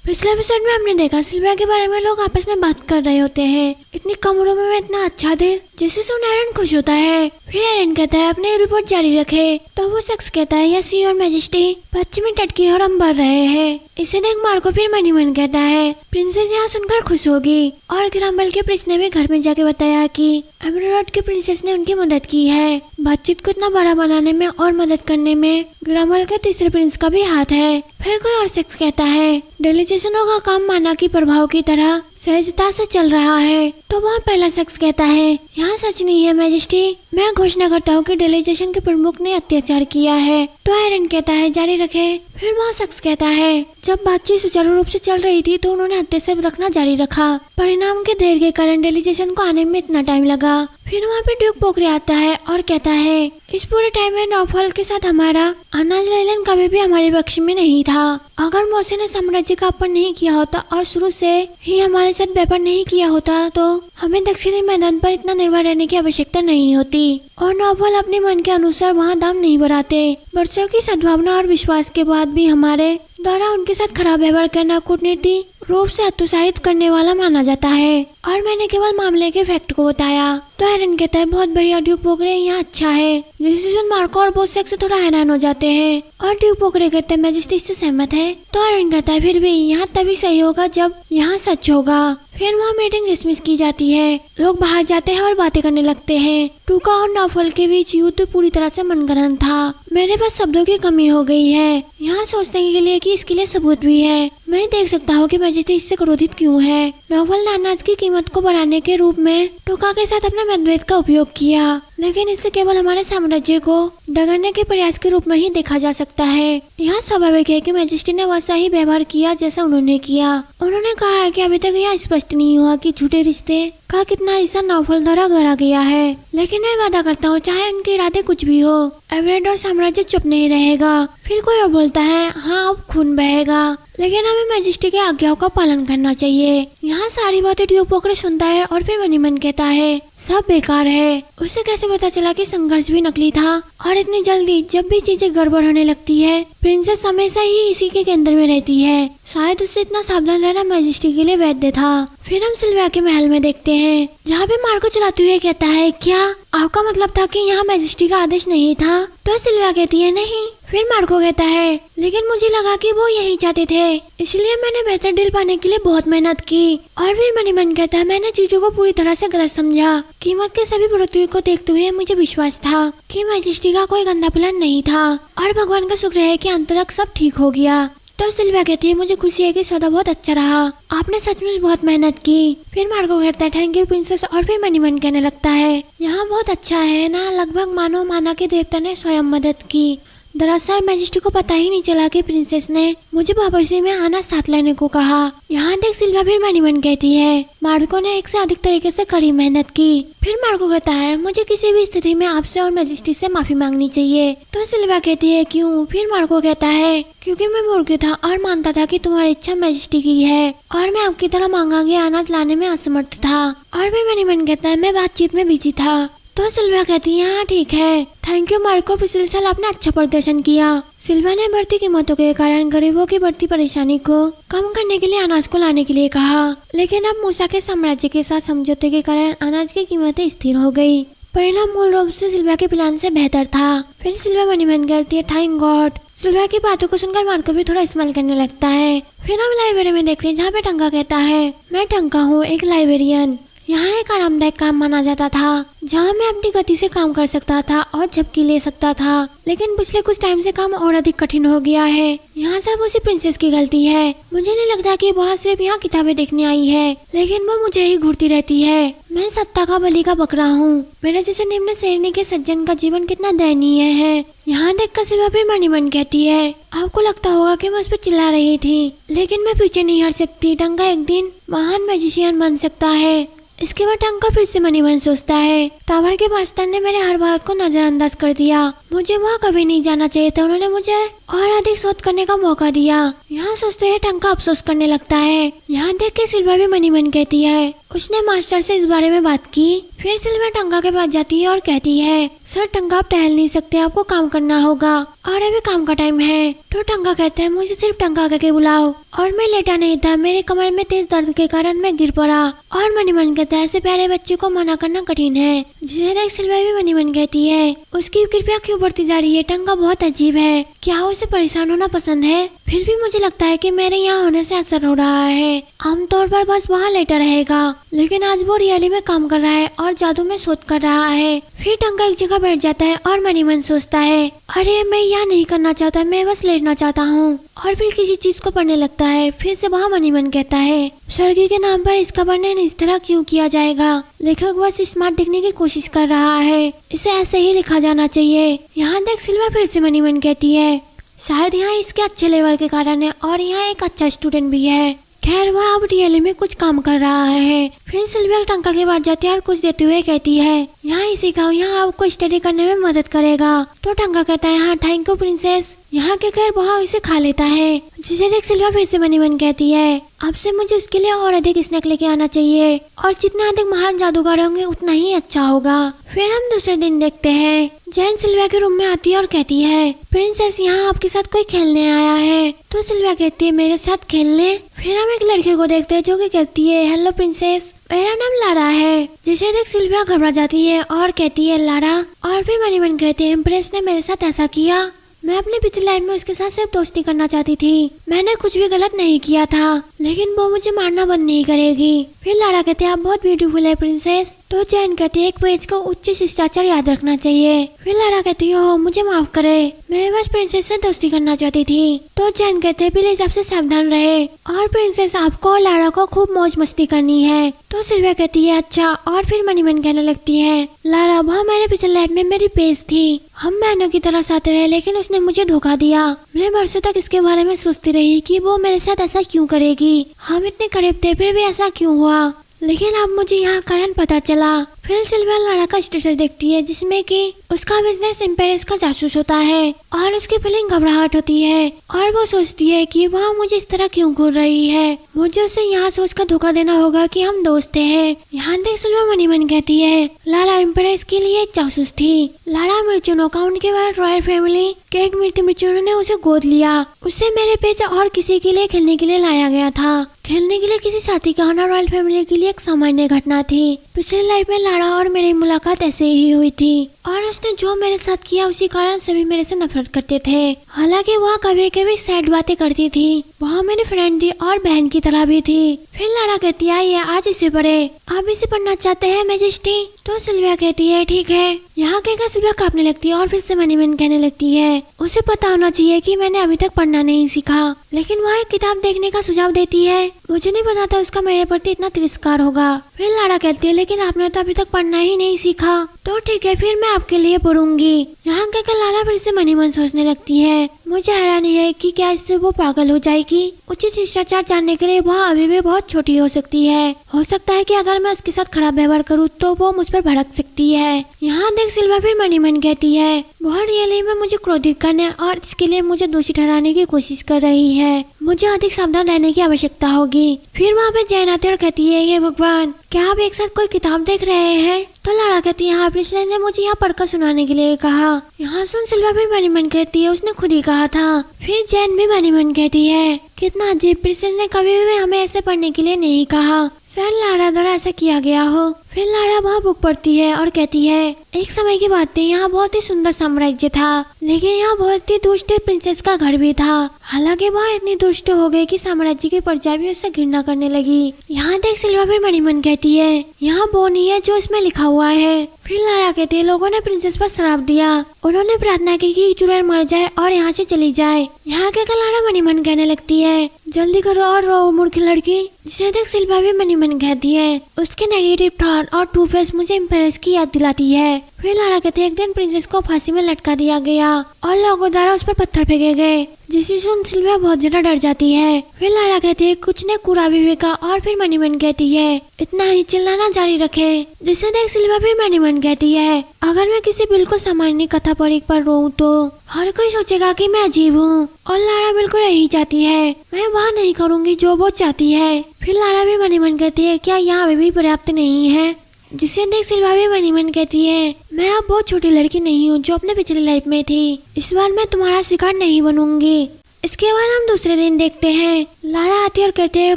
पिछले एपिसोड में हमने देखा सिल्विया के बारे में लोग आपस में बात कर रहे होते हैं। इतनी कम उम्र में इतना अच्छा दिल, जिसे सुन एरन खुश होता है। फिर एरन कहता है अपनी रिपोर्ट जारी रखे, तो वो शख्स कहता है यस योर मैजेस्टी, पश्चिमी तट की ओर हम बढ़ रहे हैं। इसे देख मार्को फिर मनी मन कहता है प्रिंसेस यहाँ सुनकर खुश होगी। और ग्राम्बल के प्रिंस ने भी घर में जाके बताया कि एमराल्ड के प्रिंसेस ने उनकी मदद की है। बातचीत को इतना बड़ा बनाने में और मदद करने में ग्राम्बल के तीसरे प्रिंस का भी हाथ है। फिर कोई और शख्स कहता है डेलीगेशनों का काम माना की प्रभाव की तरह सहजता से चल रहा है। तो वहाँ पहला शख्स कहता है यहाँ सच नहीं है मैजेस्टी, मैं घोषणा करता हूँ कि डेलीगेशन के प्रमुख ने अत्याचार किया है। तो एरन कहता है जारी रखे। फिर वहाँ शख्स कहता है जब बातचीत सुचारू रूप से चल रही थी तो उन्होंने हत्या रखना जारी रखा। परिणाम के देर के कारण डेलीगेशन को आने में इतना टाइम लगा। फिर वहाँ पे ड्यूक पोकरे आता है और कहता है इस पूरे टाइम में नॉफल के साथ हमारा अनाज लेलन कभी भी हमारे पक्ष में नहीं था। अगर मौसी ने साम्राज्य का अपमान नहीं किया होता और शुरू से ही हमारे साथ व्यापार नहीं किया होता तो हमें दक्षिणी मैदान पर इतना निर्भर रहने की आवश्यकता नहीं होती। और नॉफल अपने मन के अनुसार वहाँ दाम नहीं बढ़ाते। वर्षों की सद्भावना और विश्वास के बाद भी हमारे द्वारा उनके साथ खराब व्यवहार करना कूटनीति रूप से हतोत्साहित करने वाला माना जाता है। और मैंने केवल मामले के फैक्ट को बताया। तो एरन कहता है बहुत बढ़िया ड्यूक पोकरे, यहाँ अच्छा है। जिसे सुन मार्को और बोस से थोड़ा हैरान हो जाते हैं। और ड्यूक पोकरे कहते हैं मैजेस्टी इससे सहमत है। तो एरन कहता है फिर भी यहाँ तभी सही होगा जब यहाँ सच होगा। फिर वहाँ मीटिंग डिसमिस की जाती है। लोग बाहर जाते हैं और बातें करने लगते हैं। टूका और नॉफल के बीच युद्ध पूरी तरह से मनगढ़ंत था। मेरे पास शब्दों की कमी हो गई है यहाँ सोचने के लिए कि इसके लिए सबूत भी है। मैं देख सकता हूँ कि मैजेस्टी इससे क्रोधित क्यों है। नॉफल ने अनाज की कीमत को बढ़ाने के रूप में टूका के साथ अपने मतभेद का उपयोग किया, लेकिन इससे केवल हमारे साम्राज्य को डगरने के प्रयास के रूप में ही देखा जा सकता है। यह स्वाभाविक है कि मैजेस्टी ने वैसा ही व्यवहार किया जैसा उन्होंने किया। उन्होंने कहा है कि अभी तक यह स्पष्ट नहीं हुआ कि झूठे रिश्ते का कितना हिस्सा नॉफल द्वारा गढ़ा गया है, लेकिन मैं वादा करता हूँ चाहे उनके इरादे कुछ भी हो एवरेड और साम्राज्य चुप नहीं रहेगा। फिर कोई और बोलता है हाँ अब खून बहेगा, लेकिन हमें मैजेस्टी के आज्ञाओं का पालन करना चाहिए। यहाँ सारी बातें ड्यूक पोकरे सुनता है और फिर मनी मन कहता है सब बेकार है। उसे कैसे पता चला कि संघर्ष भी नकली था और इतनी जल्दी जब भी चीजें गड़बड़ होने लगती है प्रिंसेस हमेशा ही इसी के केंद्र में रहती है। शायद उससे इतना सावधान रहना मैजेस्टी के लिए वैध था। फिर हम सिल्विया के महल में देखते हैं जहाँ पे मार्को चलाते हुए कहता है क्या आपका मतलब था कि यहाँ मैजेस्टी का आदेश नहीं था? तो सिल्विया कहती है नहीं। फिर मार्को कहता है लेकिन मुझे लगा कि वो यही चाहते थे, इसलिए मैंने बेहतर डील पाने के लिए बहुत मेहनत की। और फिर मनी मन कहता है मैंने चीजों को पूरी तरह से गलत समझा। कीमत के सभी बढ़ोतरी को देखते हुए मुझे विश्वास था कि मैजेस्टी का कोई गंदा प्लान नहीं था और भगवान का शुक्र है कि अंत तक सब ठीक हो गया। तो सिल्विया कहती है मुझे खुशी है कि सौदा बहुत अच्छा रहा, आपने सचमुच बहुत मेहनत की। फिर मार्को कहता है थैंक यू प्रिंसेस। और फिर मनी मन कहने लगता है यहाँ बहुत अच्छा है ना, लगभग मानो माना के देवता ने स्वयं मदद की। दरअसल मैजेस्टी को पता ही नहीं चला कि प्रिंसेस ने मुझे वापसी में आना साथ लेने को कहा। यहाँ देख सिल्विया फिर मनी मन कहती है मार्को ने एक से अधिक तरीके से कड़ी मेहनत की। फिर मार्को कहता है मुझे किसी भी स्थिति में आपसे और मैजेस्टी से माफी मांगनी चाहिए। तो सिल्विया कहती है क्यों? फिर मार्को कहता है क्योंकि मैं मूर्ख था और मानता था कि तुम्हारी इच्छा मैजेस्टी की है और मैं आपकी तरह मांगा गया अनाज लाने में असमर्थ था। और फिर मनी मन कहता है मैं बातचीत में बिजी था। तो सिल्विया कहती है हाँ ठीक है, थैंक यू मार्को, पिछले साल आपने अच्छा प्रदर्शन किया। सिल्विया ने बढ़ती कीमतों के कारण गरीबों की बढ़ती परेशानी को कम करने के लिए अनाज को लाने के लिए कहा, लेकिन अब मूसा के साम्राज्य के साथ समझौते के कारण अनाज की कीमतें स्थिर हो गई। परिणाम मूल रूप से सिल्विया के प्लान से बेहतर था। फिर सिल्विया मनी मन करती है थैंक गॉड। सिल्विया की बातों को सुनकर मार्को भी थोड़ा स्माइल करने लगता है। फिर हम लाइब्रेरी में देखते हैं जहाँ पे टंका कहता है मैं टंका हूँ एक लाइब्रेरियन। यहाँ एक आरामदायक काम माना जाता था जहाँ मैं अपनी गति से काम कर सकता था और झपकी ले सकता था, लेकिन पिछले कुछ टाइम से काम और अधिक कठिन हो गया है। यहाँ सब उसी प्रिंसेस की गलती है। मुझे नहीं लगता कि वह सिर्फ यहाँ किताबें देखने आई है, लेकिन वो मुझे ही घूरती रहती है। मैं सत्ता का बलि का बकरा हूँ। मेरे जैसे निम्न श्रेणी के सज्जन का जीवन कितना दयनीय है। यहाँ देख कर सिल्विया फिर मनी मन कहती है आपको लगता होगा कि मैं उस पर चिल्ला रही थी, लेकिन मैं पीछे नहीं हट सकती। टंका एक दिन महान मैजिशियन बन सकता है। इसके बाद टंका फिर से मनी मन सोचता है टावर के मास्टर ने मेरे हर बात को नजरअंदाज कर दिया। मुझे वहाँ कभी नहीं जाना चाहिए था। उन्होंने मुझे और अधिक शोध करने का मौका दिया। यहाँ सोचते हुए टंका अफसोस करने लगता है। यहाँ देख के सिल्वा भी मनी मन कहती है उसने मास्टर से इस बारे में बात की। फिर सिल्वा टंका के पास जाती है और कहती है सर टंका आप टहल नहीं सकते, आपको काम करना होगा और अभी काम का टाइम है। तो टंका कहता है मुझे सिर्फ टंका करके बुलाओ, और मैं लेटा नहीं था, मेरे कमर में तेज दर्द के कारण मैं गिर पड़ा। और मनी मन कहता है ऐसे प्यारे बच्चे को मना करना कठिन है। जिसे देख सिल्वा भी मनी मन कहती है उसकी कृपया क्यों बढ़ती जा रही है, टंका बहुत अजीब है, क्या उसे परेशान होना पसंद है? फिर भी मुझे लगता है कि मेरे यहाँ होने से असर हो रहा है। आमतौर पर बस वहाँ लेटा रहेगा, लेकिन आज वो रियली में काम कर रहा है और जादू में शोध कर रहा है। फिर टंका एक जगह बैठ जाता है और मनी मन सोचता है अरे मैं यह नहीं करना चाहता, मैं बस लेटना चाहता हूँ। और फिर किसी चीज को पढ़ने लगता है। फिर से वहाँ मनी मन कहता है स्वर्गी के नाम पर इसका वर्णन इस तरह क्यों किया जाएगा, लेखक बस स्मार्ट दिखने की कोशिश कर रहा है, इसे ऐसे ही लिखा जाना चाहिए। यहाँ देख सिल्वा फिर से मनी मन कहती है शायद यहाँ इसके अच्छे लेवल के कारण है और यहाँ एक अच्छा स्टूडेंट भी है। खैर वह अब रियली में कुछ काम कर रहा है। फिर सिल्विया टंका के पास जाती है और कुछ देते हुए कहती है यहाँ इसी गाँव यहाँ आपको स्टडी करने में मदद करेगा। तो टंका कहता है हाँ थैंक यू प्रिंसेस। यहाँ के खैर वह इसे खा लेता है। जिसे देख सिल्वा फिर से मनी मन कहती है अब से मुझे उसके लिए और अधिक स्नैक लेके आना चाहिए और जितना अधिक महान जादूगर होंगे उतना ही अच्छा होगा। फिर हम दूसरे दिन देखते हैं जैन सिल्वा के रूम में आती है और कहती है प्रिंसेस यहाँ आपके साथ कोई खेलने आया है। तो सिल्वा कहती है मेरे साथ खेलने। फिर हम एक लड़के को देखते हैं जो कि कहती है हेलो प्रिंसेस मेरा नाम लारा है। जिसे देख सिल्विया घबरा जाती है और कहती है लारा। और फिर मनी मन कहते हैं इम्प्रेस ने मेरे साथ ऐसा किया, मैं अपने पिछले लाइफ में उसके साथ सिर्फ दोस्ती करना चाहती थी, मैंने कुछ भी गलत नहीं किया था, लेकिन वो मुझे मारना बंद नहीं करेगी। फिर लारा कहते हैं आप बहुत ब्यूटीफुल है प्रिंसेस। तो जैन कहते हैं एक पेज को उच्च शिष्टाचार याद रखना चाहिए। फिर लारा कहती है ओह मुझे माफ करे, मैं बस प्रिंसेस से दोस्ती करना चाहती थी। तो जैन कहते हैं प्लीज आपसे सावधान रहे और प्रिंसेस आपको और लारा को खूब मौज मस्ती करनी है। तो सिल्विया कहती है अच्छा। और फिर मनी मन कहने लगती है लारा वह मेरे पिछले लाइफ में मेरी पेज थी, हम बहनों की तरह साथ रहे लेकिन उसने मुझे धोखा दिया। मैं बरसों तक इसके बारे में सोचती रही कि वो मेरे साथ ऐसा क्यों करेगी, हम इतने करीब थे फिर भी ऐसा क्यों हुआ, लेकिन अब मुझे यहाँ कारण पता चला। फिर सिल्विया लारा का स्टेटस देखती है जिसमें कि उसका बिजनेस इम्पेरिस का जासूस होता है और उसकी फीलिंग घबराहट होती है और वो सोचती है कि वह मुझे इस तरह क्यों घूर रही है, मुझे उसे यहाँ सोचकर धोखा देना होगा कि हम दोस्त हैं। यहाँ देख सिल्विया मनी मन कहती है लारा इम्पेरिस के लिए एक जासूस थी। लारा मिर्चुनो का उनके बाद रॉयल फैमिली के एक मिर्चुनो ने उसे गोद लिया, उसे मेरे पेज और किसी के लिए खेलने के लिए लाया गया था। खेलने के लिए किसी साथी का होना रॉयल फैमिली के लिए एक सामान्य घटना थी। पिछले लाइफ में लारा और मेरी मुलाकात ऐसे ही हुई थी और उसने जो मेरे साथ किया उसी कारण सभी मेरे से नफरत करते थे। हालांकि वह कभी कभी सैड बातें करती थी, वह मेरी फ्रेंड थी और बहन की तरह भी थी। फिर लारा कहती है ये आज इसे पढ़े, आप इसे पढ़ना चाहते हैं मैजेस्टी? तो सिल्विया कहती है ठीक है। यहाँ कहकर सिल्विया कांपने लगती है और फिर से मनी मन कहने लगती है उसे पता होना चाहिए कि मैंने अभी तक पढ़ना नहीं सीखा, लेकिन वह एक किताब देखने का सुझाव देती है। मुझे नहीं पता था उसका मेरे प्रति इतना तिरस्कार होगा। फिर लारा कहती है लेकिन आपने तो अभी तक पढ़ना ही नहीं सीखा। तो ठीक है फिर मैं आपके लिए पढ़ूंगी। यहाँ कहकर लारा फिर से मनी मन सोचने लगती है मुझे हैरानी है कि क्या इससे वो पागल हो जाएगी। उचित शिष्टाचार जानने के लिए वह अभी भी बहुत छोटी हो सकती है। हो सकता है कि अगर मैं उसके साथ खराब व्यवहार करूँ तो वो मुझ पर भड़क सकती है। यहाँ देख सिल्वा फिर मनी मन कहती है बहुत रियली में मुझे क्रोधित करने और इसके लिए मुझे दोषी ठहराने की कोशिश कर रही है, मुझे अधिक सावधान रहने की आवश्यकता होगी। फिर वहाँ पे जैन आती और कहती है ये भगवान क्या आप एक साथ कोई किताब देख रहे हैं? तो लारा कहती है हाँ प्रिंसेस ने मुझे यहाँ पढ़कर सुनाने के लिए कहा। यहाँ सुन सिल्वा फिर मनी मन कहती है उसने खुद ही कहा था। फिर जैन भी मनी मन कहती है कितना अजीब, प्रिंसेस ने कभी भी हमें ऐसे पढ़ने के लिए नहीं कहा, सर लारा द्वारा ऐसा किया गया हो। फिर लारा वह बुक पढ़ती है और कहती है एक समय की बात थी, यहाँ बहुत ही सुंदर साम्राज्य था, लेकिन यहाँ बहुत ही दुष्ट प्रिंसेस का घर भी था। हालांकि वह इतनी दुष्ट हो गई कि साम्राज्य की प्रजा भी उससे घृणा करने लगी। यहाँ देख सिल्वा फिर मनी मन कहती है यहाँ वो नहीं है जो इसमें लिखा हुआ है। फिर लारा कहती है लोगों ने प्रिंसेस पर श्राप दिया, उन्होंने प्रार्थना की कि चुड़ैल मर जाए और यहाँ से चली जाए। यहाँ के लारा मनी मन कहने लगती है जल्दी करो और रो मूर्ख लड़की। जिसे देख सिल्वा भी मनी मन कहती है उसके नेगेटिव थॉट और टू फेस मुझे इम्प्रेस की याद दिलाती है। फिर लारा कहती है एक दिन प्रिंसेस को फांसी में लटका दिया गया और लोगों द्वारा उस पर पत्थर फेंके गए, जिसे सुन सिल्विया बहुत ज्यादा डर जाती है। फिर लारा कहती है कुछ ने कूड़ा भी फेंका और फिर मनी मन कहती है इतना ही चिल्लाना जारी रखे। जिसे देख सिल्विया फिर मनी मन कहती है अगर मैं किसी बिल्कुल सामान्य कथा पर एक बार रोऊं तो हर कोई सोचेगा कि मैं अजीब हूँ। और लारा बिल्कुल यही चाहती है, मैं वहाँ नहीं करूँगी जो वो चाहती है। फिर लारा भी मन ही मन कहती है क्या यहाँ अभी भी पर्याप्त नहीं है, जिसे देख सिल्वा भी मन ही मन कहती है मैं अब बहुत छोटी लड़की नहीं हूँ जो अपने पिछली लाइफ में थी, इस बार मैं तुम्हारा शिकार नहीं बनूंगी। इसके बाद हम दूसरे दिन देखते हैं, लारा आती है और कहते हैं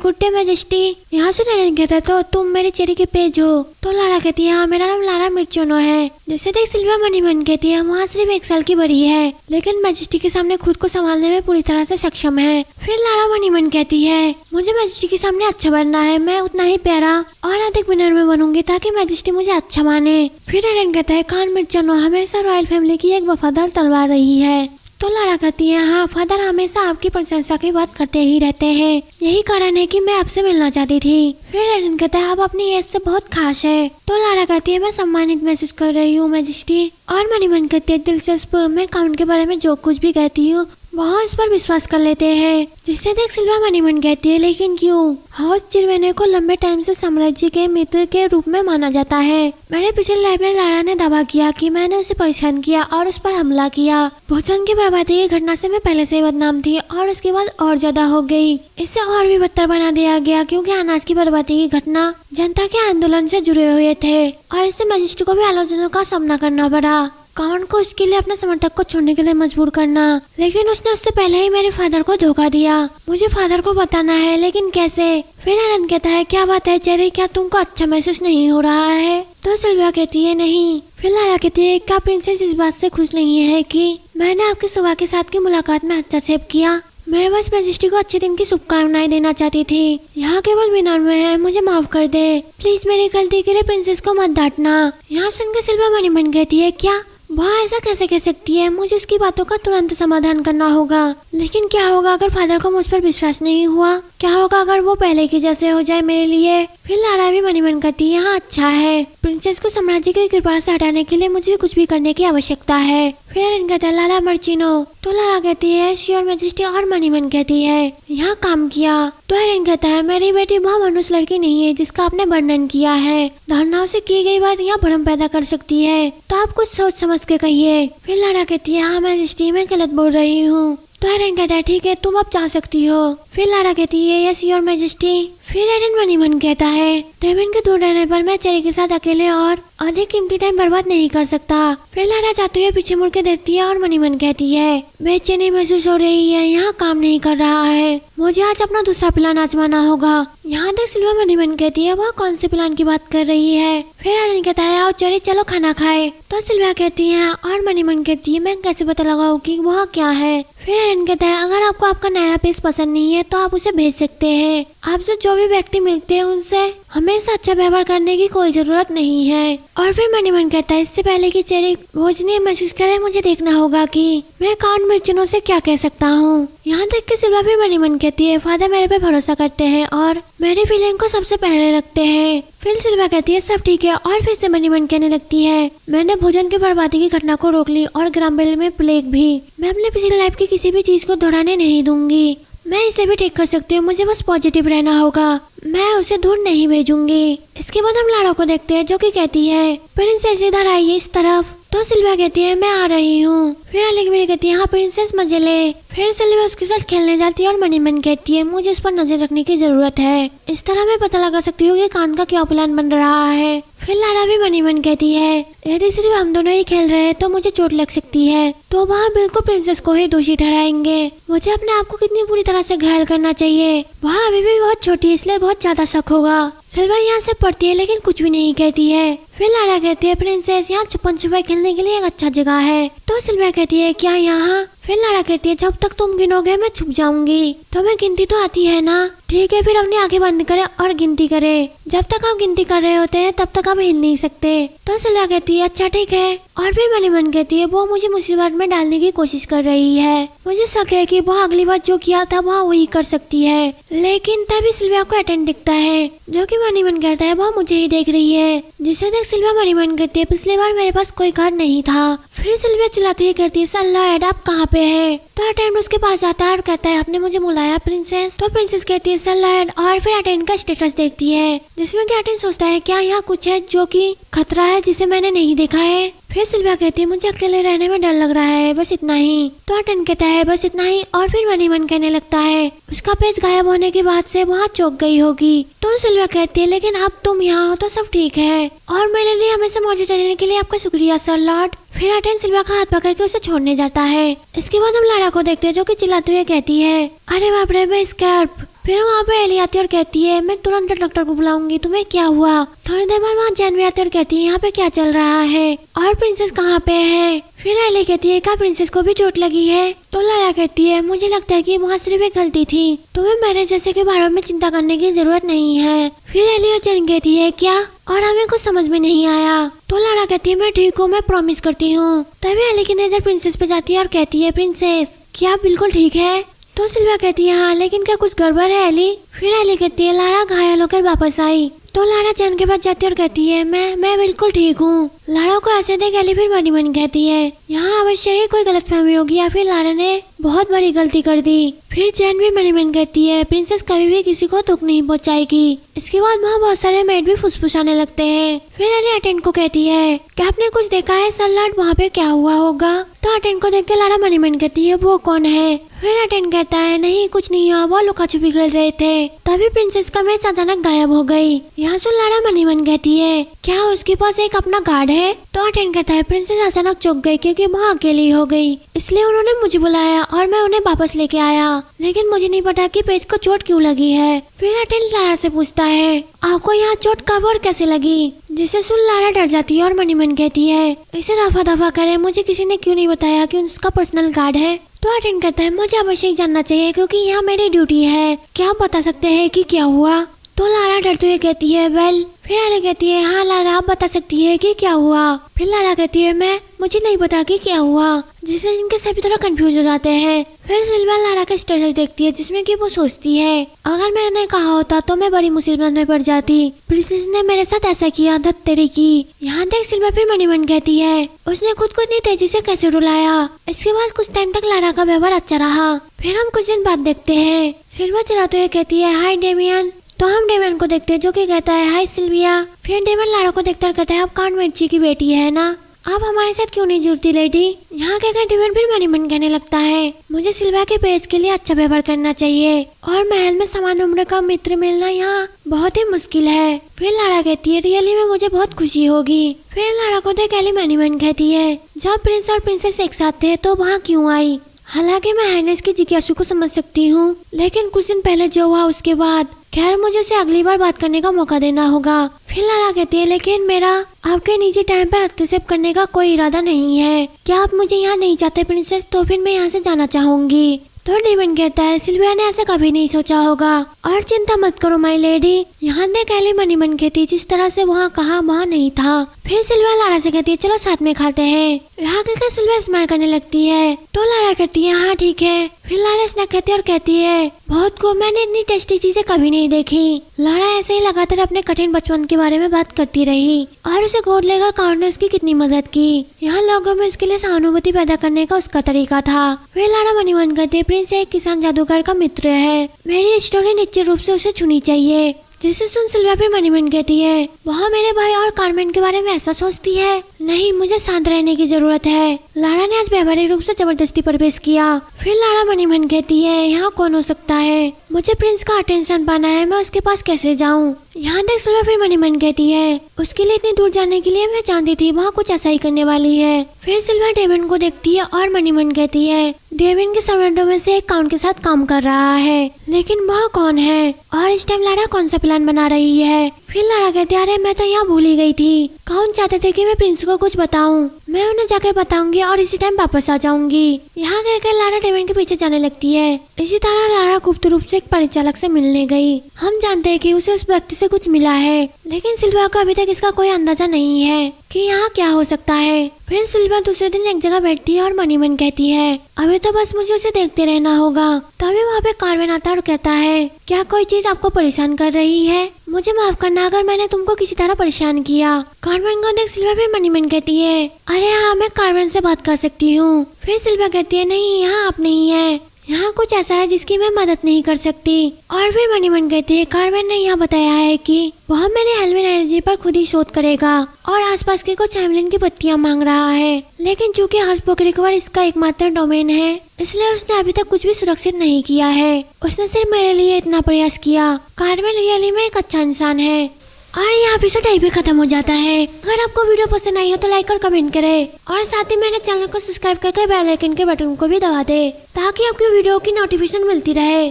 गुड डे मैजेस्टी। यहाँ से नरेन कहता है तो तुम मेरे चेरी के पेज हो। तो लारा कहती है हाँ मेरा नाम लारा मिर्चोनो है। जैसे देख सिल्वा मनी मन कहती है वहाँ सिर्फ 1 साल की बड़ी है, लेकिन मैजेस्टी के सामने खुद को संभालने में पूरी तरह से सक्षम है। फिर लारा मनी मन कहती है मुझे मैजेस्टी के सामने अच्छा बनना है, मैं उतना ही प्यारा और अधिक विनम्र में बनूंगी ताकि मैजेस्टी मुझे अच्छा माने। फिर नरेन कहता है खान मिर्चोनो हमेशा रॉयल फैमिली की एक वफादार तलवार रही है। तो लारा कहती है हाँ फादर हमेशा आपकी प्रशंसा की बात करते ही रहते हैं, यही कारण है कि मैं आपसे मिलना चाहती थी। फिर एरन कहता है आप अपनी एज से बहुत खास है। तो लारा कहती है मैं सम्मानित महसूस कर रही हूँ मैजेस्टी। और मनी मन कहती है दिलचस्प, मैं काउंट के बारे में जो कुछ भी कहती हूँ वहाँ इस पर विश्वास कर लेते हैं। जिससे देख सिल्वा मनी मन कहती है लेकिन क्यों? हाउस चिरवेने को लंबे टाइम से साम्राज्य के मित्र के रूप में माना जाता है। मेरे पिछले लाइफ में लारा ने दावा किया कि मैंने उसे परेशान किया और उस पर हमला किया। भोजन की बर्बादी की घटना से मैं पहले से ही बदनाम थी और उसके बाद और ज्यादा हो गई। इससे और भी बदतर बना दिया गया क्योंकि अनाज की बर्बादी की घटना जनता के आंदोलन से जुड़े हुए थे और इससे मैजिस्ट्रेट को भी आलोचनाओं का सामना करना पड़ा। काउंट को उसके लिए अपने समर्थक को छोड़ने के लिए मजबूर करना, लेकिन उसने उससे पहले ही मेरे फादर को धोखा दिया। मुझे फादर को बताना है लेकिन कैसे? फिर आनंद कहता है क्या बात है चेरी, क्या तुमको अच्छा महसूस नहीं हो रहा है? तो सिल्विया कहती है नहीं। फिर लारा कहती है क्या प्रिंसेस इस बात से खुश नहीं है कि मैंने आपकी सुबह के साथ की मुलाकात में हस्तक्षेप किया? मैं बस मैजेस्टी को अच्छे दिन की शुभकामनाएं देना चाहती थी। यहाँ केवल विनम्र है, मुझे माफ कर दे प्लीज। मेरी गलती के लिए प्रिंसेस को मत डांटना। यहाँ सुनकर सिल्विया मनी मन कहती है क्या वह ऐसा कैसे कह सकती है? मुझे उसकी बातों का तुरंत समाधान करना होगा। लेकिन क्या होगा अगर फादर को मुझ पर विश्वास नहीं हुआ? क्या होगा अगर वो पहले की जैसे हो जाए मेरे लिए? फिर लारा भी मनी मन कहती है हाँ अच्छा है, प्रिंसेस को साम्राज्य के कृपा से हटाने के लिए मुझे भी कुछ भी करने की आवश्यकता है। फिर एरन कहता है लाला मर्चिनो। तो लारा कहती है श्योर मैजेस्टी। और मनी मन कहती है यहाँ काम किया। तो एरन कहता है मेरी बेटी वह मनुष्य लड़की नहीं है जिसका आपने वर्णन किया है। धारणाओं से की गई बात यहाँ भ्रम पैदा कर सकती है, तो आप कुछ सोच समझ के कहिए। फिर लारा कहती है हाँ मैजेस्टी मैं गलत बोल रही हूँ। तो एरन कहता है ठीक है तुम अब जा सकती हो। फिर लारा कहती है यस योर मैजेस्टी। फिर एरन मनी मन कहता है डेविन के दूर रहने पर मैं चेरी के साथ अकेले और अधिक कीमती टाइम बर्बाद नहीं कर सकता। फिर लारा जाते हुए पीछे मुड़ के देखती है और मनी मन कहती है बेचैनी महसूस हो रही है, यहाँ काम नहीं कर रहा है, मुझे आज अपना दूसरा प्लान आजमाना होगा। यहाँ तक सिल्वा मनी मन कहती है वह कौन से प्लान की बात कर रही है? फिर एरन कहता है आओ चेरी चलो खाना खाए। तो सिल्वा कहती है और मनी मन कहती है मैं कैसे पता लगाऊं कि वह क्या है? फिर एरन कहता है अगर आपको आपका नया पीस पसंद नहीं है तो आप उसे भेज सकते हैं। आप जो भी व्यक्ति मिलते हैं उनसे हमेशा अच्छा व्यवहार करने की कोई जरूरत नहीं है। और फिर मनी मन कहता है इससे पहले कि चेरी भोजनीय महसूस करे मुझे देखना होगा कि मैं काउंट मिर्चनों से क्या कह सकता हूँ। यहाँ तक कि सिल्वा फिर मनी मन कहती है फादर मेरे पे भरोसा करते हैं और मेरी फीलिंग को सबसे पहले रखते हैं। फिर सिल्वा कहती है सब ठीक है और फिर से मनी मन कहने लगती है मैंने भोजन की बर्बादी की घटना को रोक ली और ग्राम्बेल में प्लेग भी। मैं अपने पिछले लाइफ की किसी भी चीज को दोहराने नहीं दूंगी, मैं इसे भी ठीक कर सकती हूँ, मुझे बस पॉजिटिव रहना होगा, मैं उसे दूर नहीं भेजूंगी। इसके बाद हम लारा को देखते हैं जो कि कहती है प्रिंसेस इधर आइए इस तरफ। तो सिल्वा कहती है मैं आ रही हूँ। फिर अलेक्जेंडर कहती है हाँ प्रिंसेस मजे ले। फिर सिल्वा उसके साथ खेलने जाती है और मनी मन कहती है मुझे इस पर नजर रखने की जरूरत है, इस तरह मैं पता लगा सकती हूँ कि कान का क्या प्लान बन रहा है। फिर लारा भी मनी मन कहती है यदि सिर्फ हम दोनों ही खेल रहे हैं तो मुझे चोट लग सकती है, तो वहाँ बिल्कुल प्रिंसेस को ही दोषी ठहराएंगे। मुझे अपने आप को कितनी बुरी तरह से घायल करना चाहिए, वहाँ अभी भी बहुत छोटी इसलिए बहुत ज्यादा शक होगा। सिल्वा यहाँ से पढ़ती है लेकिन कुछ भी नहीं कहती है। फिर लारा कहती है प्रिंसेस यहाँ छुपन छुपाई खेलने के लिए एक अच्छा जगह है। तो सिल्वा कहती है क्या यहाँ? फिर लारा कहती है जब तक तुम गिनोगे मैं छुप जाऊंगी। तो मैं गिनती तो आती है ना? ठीक है फिर अपनी आंखें बंद करे और गिनती करे। जब तक आप गिनती कर रहे होते हैं तब तक आप हिल नहीं सकते। तो सिल्वा कहती है अच्छा ठीक है। और फिर मनी मन कहती है वो मुझे मुसीबत में डालने की कोशिश कर रही है, मुझे शक है कि वो अगली बार जो किया था वो वही कर सकती है। लेकिन तभी सिल्वा को अटेंड दिखता है जो कि मनी मन कहता है वो मुझे ही देख रही है। जिसे देख सिल्वा मनी मन कहती है पिछली बार मेरे पास कोई कार्ड नहीं था। फिर सिल्वा चिल्लाती ही कहती है सल्ला एड आप कहाँ पे है? तो अटेंड उसके पास जाता है और कहता है आपने मुझे बुलाया प्रिंसेस? तो प्रिंसेस कहती है है सलाड और फिर अटेन का स्टेटस देखती है जिसमें कि अटेन सोचता है क्या यहाँ कुछ है जो कि खतरा है जिसे मैंने नहीं देखा है। फिर सिल्विया कहती है मुझे अकेले रहने में डर लग रहा है, बस इतना ही। तो अटेन कहता है बस इतना ही और फिर मन ही मन कहने लगता है उसका पेज गायब होने के बाद से वहाँ चौंक गई होगी। तो सिल्विया कहती है लेकिन अब तुम यहाँ हो तो सब ठीक है और मेरे लिए हमेशा मौजूद रहने के लिए आपका शुक्रिया सर लॉर्ड। फिर अटेन सिल्विया का हाथ पकड़ के उसे छोड़ने जाता है। इसके बाद हम लारा को देखते हैं जो कि चिल्लाते हुए कहती है अरे बाप रे मैं स्कैर्प। फिर वहाँ पे एली आती है और कहती है मैं तुरंत डॉक्टर को बुलाऊंगी, तुम्हें क्या हुआ। थोड़ी देर बाद वहाँ जैन भी आती है और कहती है यहाँ पे क्या चल रहा है और प्रिंसेस कहाँ पे है। फिर एली कहती है क्या प्रिंसेस को भी चोट लगी है। तो लारा कहती है मुझे लगता है कि वहाँ सिर्फ एक गलती थी, तुम्हें मेरे जैसे के बारे में चिंता करने की जरूरत नहीं है। फिर एली और जैन कहती है क्या, और हमें कुछ समझ में नहीं आया। तो लारा कहती है मैं ठीक हूँ, मैं प्रॉमिस करती हूँ। तभी एली की नजर प्रिंसेस पे जाती है और कहती है प्रिंसेस क्या आप बिल्कुल ठीक है। तो सिल्विया कहती है हाँ लेकिन क्या कुछ गड़बड़ है एली। फिर एली कहती है लारा घायल होकर वापस आई। तो लारा जैन के पास जाती है और कहती है मैं बिल्कुल ठीक हूँ। लारा को ऐसे देख एली फिर मनी मन कहती है यहाँ अवश्य ही कोई गलतफहमी होगी या फिर लारा ने बहुत बड़ी गलती कर दी। फिर जैन भी मनी मन कहती है प्रिंसेस कभी भी किसी को दुख नहीं पहुँचाएगी। इसके बाद वहाँ बहुत सारे मेड भी फुसफुसाने लगते हैं। फिर एली अटेन को कहती है क्या आपने कुछ देखा है सर लॉर्ड, वहाँ पे क्या हुआ होगा। तो अटेन को देख के लारा मनी मन कहती है वो कौन है। फिर अटेन कहता है नहीं कुछ नहीं हुआ, वो लुका छुपी खेल रहे थे। तभी प्रिंसेस का मेज अचानक गायब हो गई। यहाँ सुन लारा मनी मन कहती है क्या उसके पास एक अपना गार्ड है। तो अटेन कहता है प्रिंसेस अचानक चौंक गई क्योंकि वहाँ अकेली हो गई, इसलिए उन्होंने मुझे बुलाया और मैं उन्हें वापस लेके आया, लेकिन मुझे नहीं पता कि पेज को चोट क्यों लगी है। फिर अटेन लारा से पूछता है आपको यहाँ चोट कब और कैसे लगी, जिसे सुन लारा डर जाती है और मनी मन कहती है इसे रफा दफा करे, मुझे किसी ने क्यों नहीं बताया कि उसका पर्सनल गार्ड है। तो अटेन कहता है मुझे अवश्य जानना चाहिए क्योंकि यहाँ मेरी ड्यूटी है, क्या आप बता सकते हैं कि क्या हुआ। तो लारा डरते हुए कहती है वेल। फिर एली कहती है हाँ लारा आप बता सकती है कि क्या हुआ। फिर लारा कहती है मुझे नहीं पता कि क्या हुआ, जिससे इनके सभी थोड़ा कंफ्यूज हो जाते हैं। फिर सिल्विया लारा का स्टेटस देखती है जिसमें कि वो सोचती है अगर मैंने कहा होता तो मैं बड़ी मुसीबत में पड़ जाती, प्रिंसेस ने मेरे साथ ऐसा किया, धत तेरी की। यहाँ देख सिल्विया फिर मनी मन कहती है उसने खुद को इतनी तेजी से कैसे रुलाया। इसके बाद कुछ टाइम तक लारा का व्यवहार अच्छा रहा। फिर हम कुछ दिन बाद देखते हैं सिल्विया चलाते हुए कहती है हाय डेमियन। तो हम डेमन को देखते हैं जो कि कहता है हाय सिल्विया। फिर डेमन लारा को देखकर कहता है आप कांट मिर्ची की बेटी है ना, आप हमारे साथ क्यों नहीं जुड़ती लेडी। यहाँ कहकर डेमन फिर मनी मन कहने लगता है मुझे सिल्विया के पेज के लिए अच्छा व्यवहार करना चाहिए और महल में समान उम्र का मित्र मिलना यहाँ बहुत ही मुश्किल है। फिर लारा कहती है रियली में मुझे बहुत खुशी होगी। फिर लारा को देख एली मनी मन कहती है जब प्रिंस और प्रिंसेस एक साथ थे तो वहाँ क्यों आई। हालांकि मैं हाइनेस की जिज्ञासु को समझ सकती हूँ, लेकिन कुछ दिन पहले जो हुआ उसके बाद खैर मुझे उसे अगली बार बात करने का मौका देना होगा। फिर लारा कहती है लेकिन मेरा आपके निजी टाइम पर हस्तक्षेप करने का कोई इरादा नहीं है, क्या आप मुझे यहाँ नहीं चाहते प्रिंसेस, तो फिर मैं यहाँ से जाना चाहूंगी। तो डेमन कहता है सिल्विया ने ऐसा कभी नहीं सोचा होगा और चिंता मत करो माई लेडी। यहाँ देख एली मनी मन कहती जिस तरह से वहाँ कहा वहाँ नहीं था। फिर सिल्विया लारा से कहती है चलो साथ में खाते हैं। यहाँ कहकर सिल्विया स्माइल करने लगती है तो लारा कहती है हाँ ठीक है। फिर लारा स्नैक कहती है और कहती है बहुत को मैंने इतनी टेस्टी चीजें कभी नहीं देखी। लारा ऐसे ही लगातार अपने कठिन बचपन के बारे में बात करती रही और उसे गोद लेकर काउंट ने उसकी कितनी मदद की। यहाँ लोगों में उसके लिए सहानुभूति पैदा करने का उसका तरीका था। फिर लारा मनी मन कहती है प्रिंस एक किसान जादूगर का मित्र है, मेरी स्टोरी निश्चित रूप से उसे चुनी चाहिए। जिसे सुन सिल्विया फिर मनी मन कहती है वहाँ मेरे भाई और कार्मेन के बारे में ऐसा सोचती है, नहीं मुझे शांत रहने की जरूरत है। लारा ने आज व्यावहारिक रूप से जबरदस्ती प्रवेश किया। फिर लारा मनी मन कहती है यहाँ कौन हो सकता है, मुझे प्रिंस का अटेंशन पाना है, मैं उसके पास कैसे जाऊँ। यहाँ देख सिल्विया फिर मनी मन कहती है उसके लिए इतनी दूर जाने के लिए मैं जानती थी वहाँ कुछ ऐसा ही करने वाली है। फिर सिल्विया डेविन को देखती है और मनी मन कहती है डेविन के सर्वेंटों में से एक काउंट के साथ काम कर रहा है, लेकिन वह कौन है और इस टाइम लारा कौन सा प्लान बना रही है। फिर लारा कहती है अरे मैं तो यहाँ भूल ही गई थी, काउंट चाहते थे कि मैं प्रिंस को कुछ बताऊं, मैं उन्हें जाकर बताऊंगी और इसी टाइम वापस आ जाऊंगी। यहाँ कहकर लारा डेविन के पीछे जाने लगती है। इसी तरह लारा गुप्त रूप से एक परिचालक से मिलने गई। हम जानते हैं कि उसे उस व्यक्ति से कुछ मिला है, लेकिन सिल्विया को अभी तक इसका कोई अंदाजा नहीं है कि यहाँ क्या हो सकता है। फिर सिल्विया दूसरे दिन एक जगह बैठती है और मनी मन कहती है अभी तो बस मुझे उसे देखते रहना होगा। तभी वहाँ पे कार्वेन आता है और कहता है क्या कोई चीज आपको परेशान कर रही है, मुझे माफ करना अगर मैंने तुमको किसी तरह परेशान किया। कार्वेन को देख सिल्विया फिर मनी मन कहती है अरे हाँ मैं कार्वेन से बात कर सकती हूँ। फिर सिल्विया कहती है नहीं यहाँ आप नहीं है, यहाँ कुछ ऐसा है जिसकी मैं मदद नहीं कर सकती। और फिर मनी मन कहती है कार्मेन ने यहाँ बताया है कि वह मेरे हेल्वेन एनर्जी पर खुद ही शोध करेगा और आसपास के कुछ हेल्वेन की पत्तियां मांग रहा है, लेकिन चूंकि हस्पोक रिकवर इसका एकमात्र डोमेन है इसलिए उसने अभी तक कुछ भी सुरक्षित नहीं किया है। उसने सिर्फ मेरे लिए इतना प्रयास किया। कार्मेन रियली में एक अच्छा इंसान है। और यहाँ एपिसोड यहीं पे खत्म हो जाता है। अगर आपको वीडियो पसंद आई हो तो लाइक और कमेंट करें और साथ ही मेरे चैनल को सब्सक्राइब करके बेल आइकन के बटन को भी दबा दे ताकि आपको वीडियो की नोटिफिकेशन मिलती रहे।